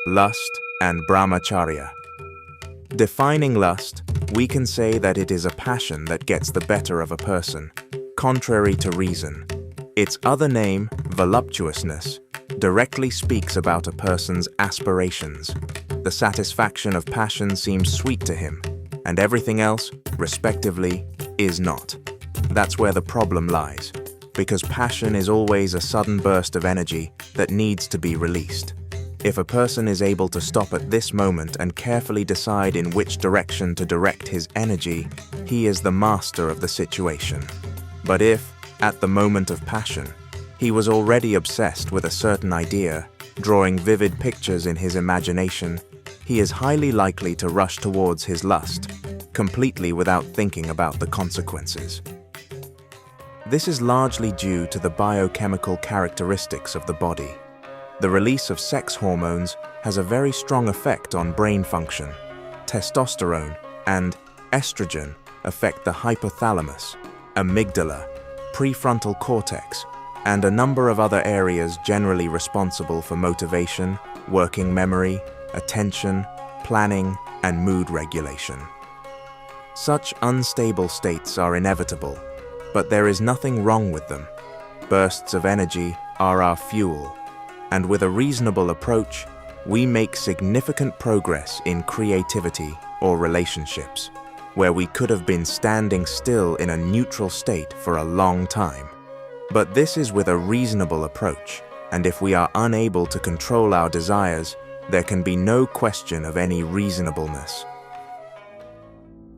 lust, and Brahmacharya. Defining lust, we can say that it is a passion that gets the better of a person, contrary to reason. Its other name, voluptuousness, directly speaks about a person's aspirations. The satisfaction of passion seems sweet to him, and everything else, respectively, is not. That's where the problem lies, because passion is always a sudden burst of energy that needs to be released. If a person is able to stop at this moment and carefully decide in which direction to direct his energy, he is the master of the situation. But if, at the moment of passion, he was already obsessed with a certain idea, drawing vivid pictures in his imagination, he is highly likely to rush towards his lust, completely without thinking about the consequences. This is largely due to the biochemical characteristics of the body. The release of sex hormones has a very strong effect on brain function. Testosterone and estrogen affect the hypothalamus, amygdala, prefrontal cortex, and a number of other areas generally responsible for motivation, working memory, attention, planning, and mood regulation. Such unstable states are inevitable, but there is nothing wrong with them. Bursts of energy are our fuel, and with a reasonable approach, we make significant progress in creativity or relationships, where we could have been standing still in a neutral state for a long time. But this is with a reasonable approach, and if we are unable to control our desires, there can be no question of any reasonableness.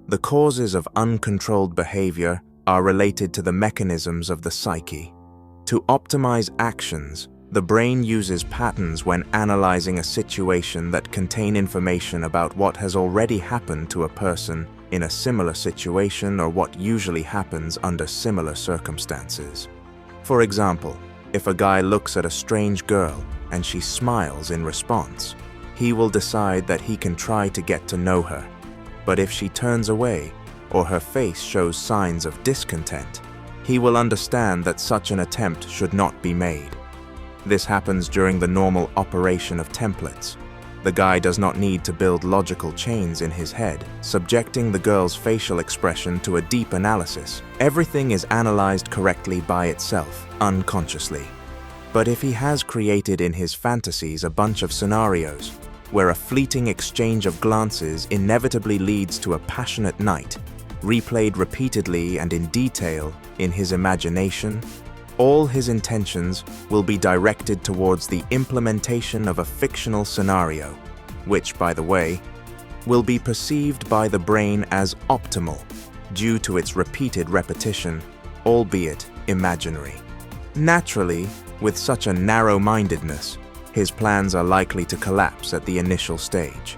The causes of uncontrolled behavior are related to the mechanisms of the psyche. To optimize actions, the brain uses patterns when analyzing a situation that contain information about what has already happened to a person in a similar situation or what usually happens under similar circumstances. For example, if a guy looks at a strange girl and she smiles in response, he will decide that he can try to get to know her. But if she turns away or her face shows signs of discontent, he will understand that such an attempt should not be made. This happens during the normal operation of templates. The guy does not need to build logical chains in his head, subjecting the girl's facial expression to a deep analysis. Everything is analyzed correctly by itself, unconsciously. But if he has created in his fantasies a bunch of scenarios, where a fleeting exchange of glances inevitably leads to a passionate night, replayed repeatedly and in detail in his imagination, all his intentions will be directed towards the implementation of a fictional scenario, which, by the way, will be perceived by the brain as optimal due to its repeated repetition, albeit imaginary. Naturally, with such a narrow-mindedness, his plans are likely to collapse at the initial stage.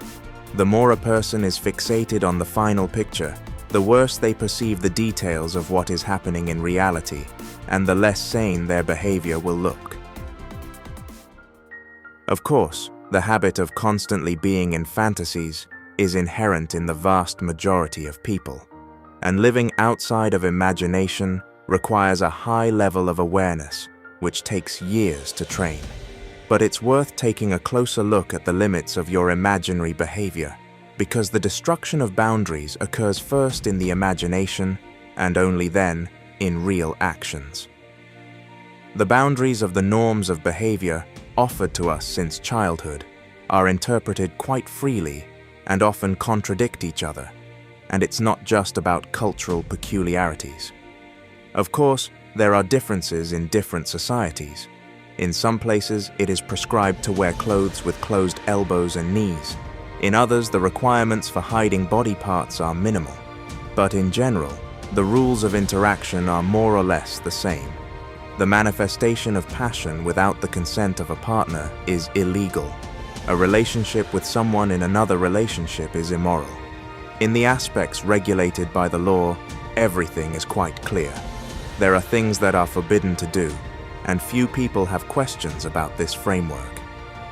The more a person is fixated on the final picture, the worse they perceive the details of what is happening in reality, and the less sane their behavior will look. Of course, the habit of constantly being in fantasies is inherent in the vast majority of people, and living outside of imagination requires a high level of awareness, which takes years to train. But it's worth taking a closer look at the limits of your imaginary behavior, because the destruction of boundaries occurs first in the imagination and only then in real actions. The boundaries of the norms of behavior offered to us since childhood are interpreted quite freely and often contradict each other, and it's not just about cultural peculiarities. Of course, there are differences in different societies. In some places, it is prescribed to wear clothes with closed elbows and knees. In others, the requirements for hiding body parts are minimal. But in general, the rules of interaction are more or less the same. The manifestation of passion without the consent of a partner is illegal. A relationship with someone in another relationship is immoral. In the aspects regulated by the law, everything is quite clear. There are things that are forbidden to do, and few people have questions about this framework.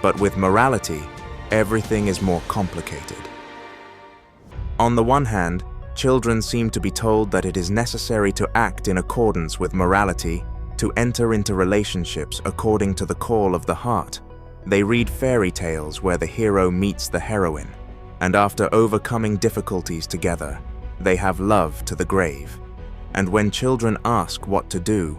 But with morality, everything is more complicated. On the one hand, children seem to be told that it is necessary to act in accordance with morality, to enter into relationships according to the call of the heart. They read fairy tales where the hero meets the heroine, and after overcoming difficulties together, they have love to the grave. And when children ask what to do,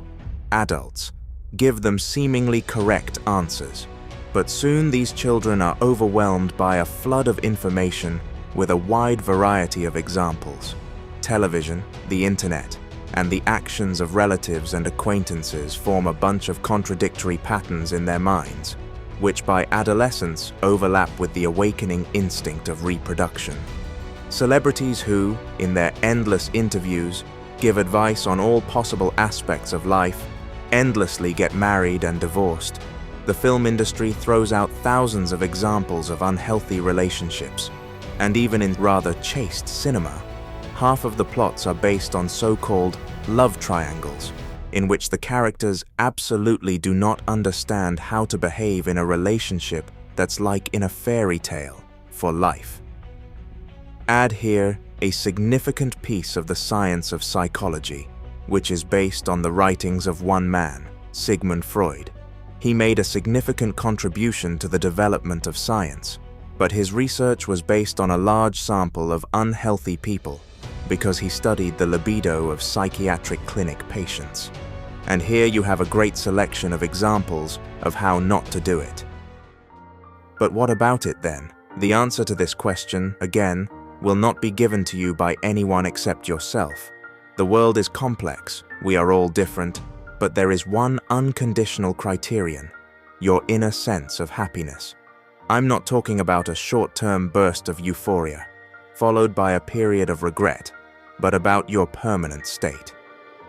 adults give them seemingly correct answers. But soon these children are overwhelmed by a flood of information with a wide variety of examples. Television, the internet, and the actions of relatives and acquaintances form a bunch of contradictory patterns in their minds, which by adolescence overlap with the awakening instinct of reproduction. Celebrities who, in their endless interviews, give advice on all possible aspects of life, endlessly get married and divorced. The film industry throws out thousands of examples of unhealthy relationships, and even in rather chaste cinema, half of the plots are based on so-called love triangles, in which the characters absolutely do not understand how to behave in a relationship that's like in a fairy tale for life. Add here a significant piece of the science of psychology, which is based on the writings of one man, Sigmund Freud. He made a significant contribution to the development of science, but his research was based on a large sample of unhealthy people because he studied the libido of psychiatric clinic patients. And here you have a great selection of examples of how not to do it. But what about it then? The answer to this question, again, will not be given to you by anyone except yourself. The world is complex, we are all different, but there is one unconditional criterion: your inner sense of happiness. I'm not talking about a short-term burst of euphoria, followed by a period of regret, but about your permanent state.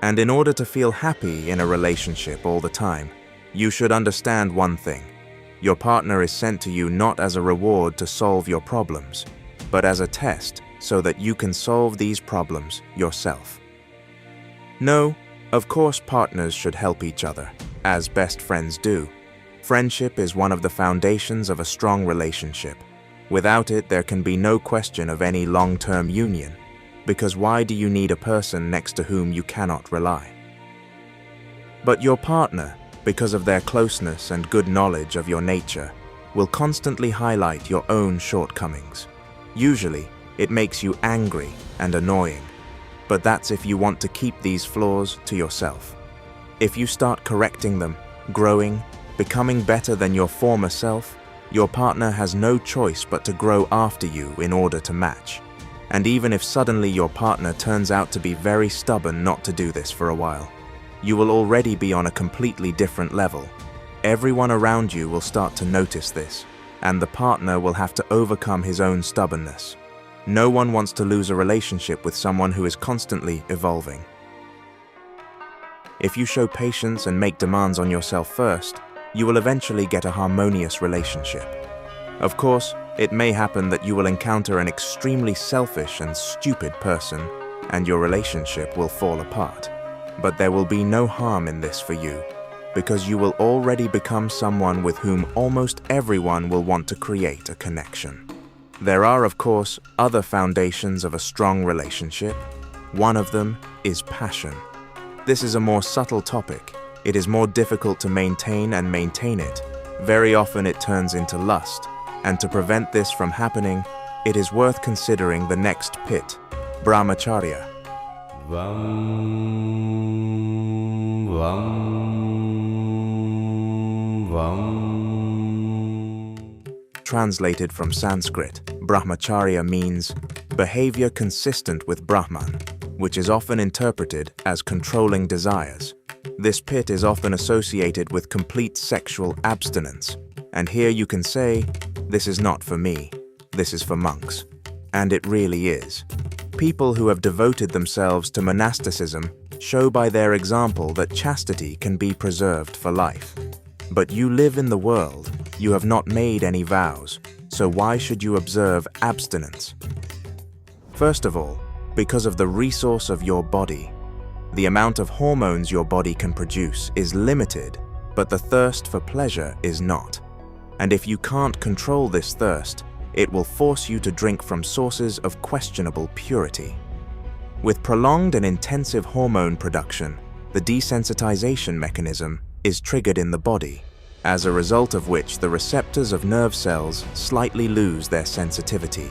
And in order to feel happy in a relationship all the time, you should understand one thing: your partner is sent to you not as a reward to solve your problems, but as a test so that you can solve these problems yourself. No, of course partners should help each other, as best friends do. Friendship is one of the foundations of a strong relationship. Without it, there can be no question of any long-term union, because why do you need a person next to whom you cannot rely? But your partner, because of their closeness and good knowledge of your nature, will constantly highlight your own shortcomings. Usually, it makes you angry and annoying, but that's if you want to keep these flaws to yourself. If you start correcting them, growing, becoming better than your former self, your partner has no choice but to grow after you in order to match. And even if suddenly your partner turns out to be very stubborn not to do this for a while, you will already be on a completely different level. Everyone around you will start to notice this, and the partner will have to overcome his own stubbornness. No one wants to lose a relationship with someone who is constantly evolving. If you show patience and make demands on yourself first, you will eventually get a harmonious relationship. Of course, it may happen that you will encounter an extremely selfish and stupid person, and your relationship will fall apart. But there will be no harm in this for you, because you will already become someone with whom almost everyone will want to create a connection. There are, of course, other foundations of a strong relationship. One of them is passion. This is a more subtle topic. It is more difficult to maintain it. Very often it turns into lust, and to prevent this from happening, it is worth considering the next pit, Brahmacharya. Translated from Sanskrit, Brahmacharya means behavior consistent with Brahman, which is often interpreted as controlling desires. This pit is often associated with complete sexual abstinence, and here you can say, "This is not for me, this is for monks." And it really is. People who have devoted themselves to monasticism show by their example that chastity can be preserved for life. But you live in the world, you have not made any vows, so why should you observe abstinence? First of all, because of the resource of your body. The amount of hormones your body can produce is limited, but the thirst for pleasure is not. And if you can't control this thirst, it will force you to drink from sources of questionable purity. With prolonged and intensive hormone production, the desensitization mechanism is triggered in the body, as a result of which the receptors of nerve cells slightly lose their sensitivity.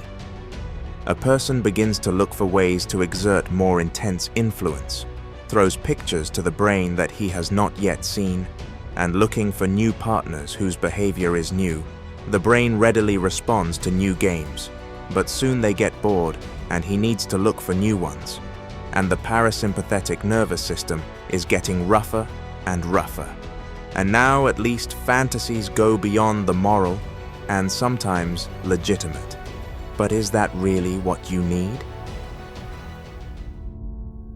A person begins to look for ways to exert more intense influence, throws pictures to the brain that he has not yet seen, and looking for new partners whose behavior is new. The brain readily responds to new games, but soon they get bored and he needs to look for new ones. And the parasympathetic nervous system is getting rougher and rougher. And now at least fantasies go beyond the moral and sometimes legitimate. But is that really what you need?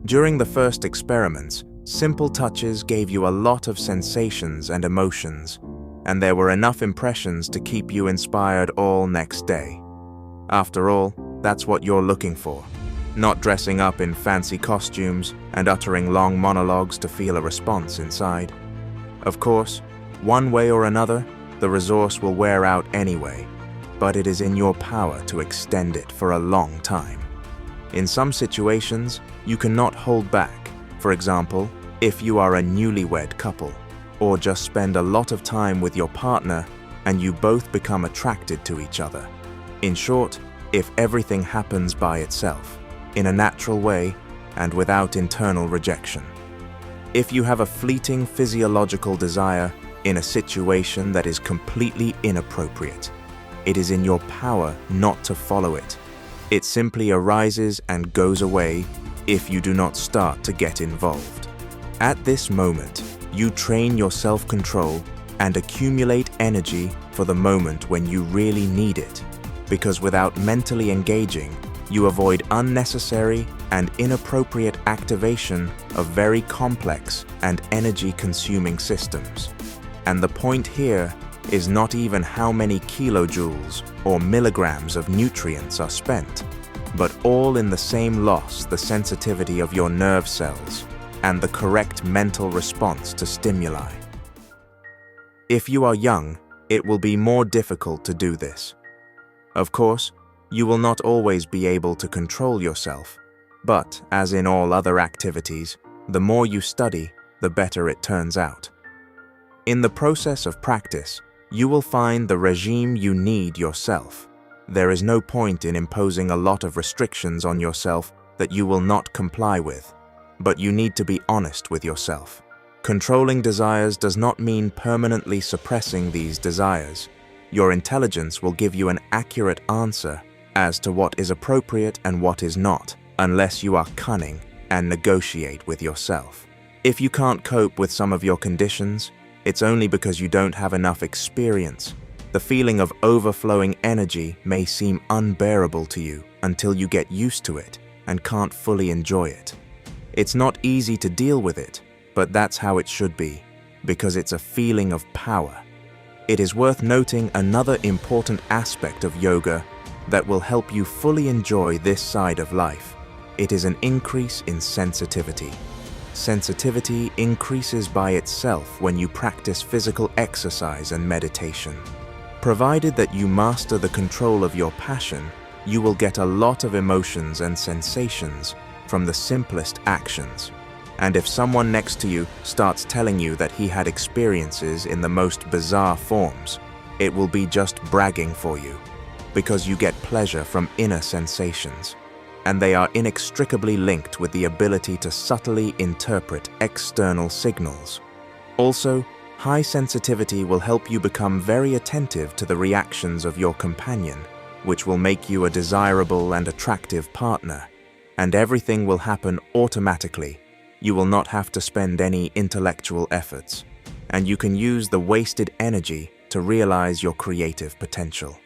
During the first experiments, simple touches gave you a lot of sensations and emotions, and there were enough impressions to keep you inspired all next day. After all, that's what you're looking for, not dressing up in fancy costumes and uttering long monologues to feel a response inside. Of course, one way or another, the resource will wear out anyway, but it is in your power to extend it for a long time. In some situations, you cannot hold back. For example, if you are a newlywed couple, or just spend a lot of time with your partner and you both become attracted to each other. In short, if everything happens by itself, in a natural way and without internal rejection. If you have a fleeting physiological desire in a situation that is completely inappropriate, it is in your power not to follow it. It simply arises and goes away if you do not start to get involved. At this moment, you train your self-control and accumulate energy for the moment when you really need it, because without mentally engaging, you avoid unnecessary and inappropriate activation of very complex and energy-consuming systems. And the point here is not even how many kilojoules or milligrams of nutrients are spent, but all in the same loss, the sensitivity of your nerve cells and the correct mental response to stimuli. If you are young, it will be more difficult to do this. Of course, you will not always be able to control yourself, but as in all other activities, the more you study, the better it turns out. In the process of practice, you will find the regime you need yourself. There is no point in imposing a lot of restrictions on yourself that you will not comply with, but you need to be honest with yourself. Controlling desires does not mean permanently suppressing these desires. Your intelligence will give you an accurate answer as to what is appropriate and what is not, unless you are cunning and negotiate with yourself. If you can't cope with some of your conditions, it's only because you don't have enough experience. The feeling of overflowing energy may seem unbearable to you until you get used to it and can't fully enjoy it. It's not easy to deal with it, but that's how it should be, because it's a feeling of power. It is worth noting another important aspect of yoga that will help you fully enjoy this side of life. It is an increase in sensitivity. Sensitivity increases by itself when you practice physical exercise and meditation. Provided that you master the control of your passion, you will get a lot of emotions and sensations from the simplest actions. And if someone next to you starts telling you that he had experiences in the most bizarre forms, it will be just bragging for you, because you get pleasure from inner sensations, and they are inextricably linked with the ability to subtly interpret external signals. Also, high sensitivity will help you become very attentive to the reactions of your companion, which will make you a desirable and attractive partner, and everything will happen automatically. You will not have to spend any intellectual efforts, and you can use the wasted energy to realize your creative potential.